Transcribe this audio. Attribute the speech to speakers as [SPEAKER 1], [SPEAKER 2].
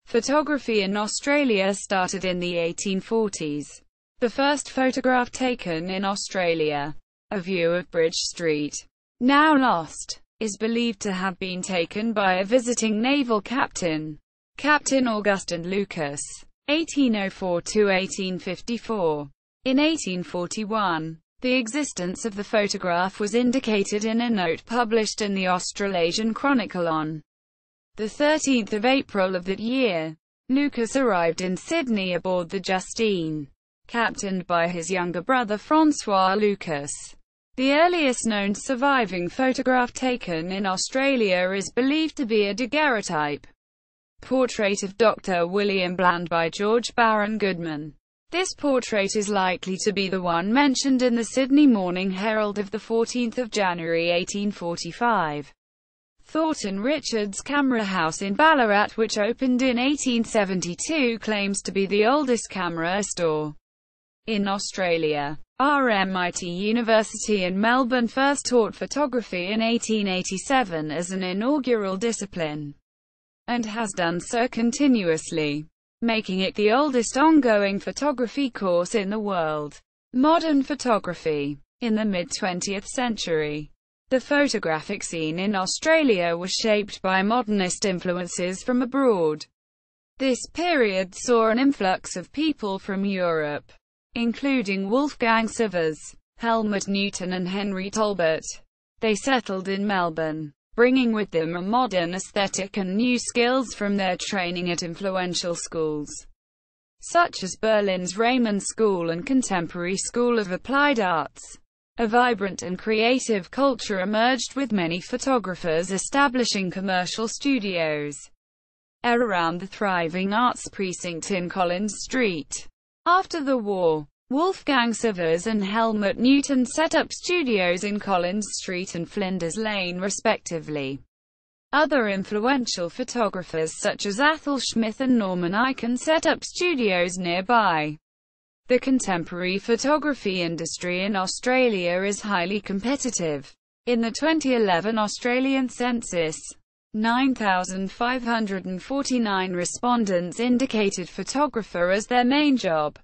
[SPEAKER 1] Photography in Australia started in the 1840s. The first photograph taken in Australia, a view of Bridge Street, now lost, is believed to have been taken by a visiting naval captain, Captain Augustin Lucas, 1804–1854. In 1841, the existence of the photograph was indicated in a note published in the Australasian Chronicle on the 13th of April of that year. Lucas arrived in Sydney aboard the Justine, captained by his younger brother Francois Lucas. The earliest known surviving photograph taken in Australia is believed to be a daguerreotype portrait of Dr. William Bland by George Baron Goodman. This portrait is likely to be the one mentioned in the Sydney Morning Herald of 14 January 1845. Thornton Richards Camera House in Ballarat, which opened in 1872, claims to be the oldest camera store in Australia. RMIT University in Melbourne first taught photography in 1887 as an inaugural discipline, and has done so continuously, making it the oldest ongoing photography course in the world. Modern photography. In the mid-20th century, the photographic scene in Australia was shaped by modernist influences from abroad. This period saw an influx of people from Europe, including Wolfgang Sivers, Helmut Newton and Henry Tolbert. They settled in Melbourne, bringing with them a modern aesthetic and new skills from their training at influential schools, such as Berlin's Raymond School and Contemporary School of Applied Arts. A vibrant and creative culture emerged, with many photographers establishing commercial studios around the thriving arts precinct in Collins Street. After the war, Wolfgang Sivers and Helmut Newton set up studios in Collins Street and Flinders Lane respectively. Other influential photographers such as Athol Schmith and Norman Eichen set up studios nearby. The contemporary photography industry in Australia is highly competitive. In the 2011 Australian census, 9,549 respondents indicated photographer as their main job.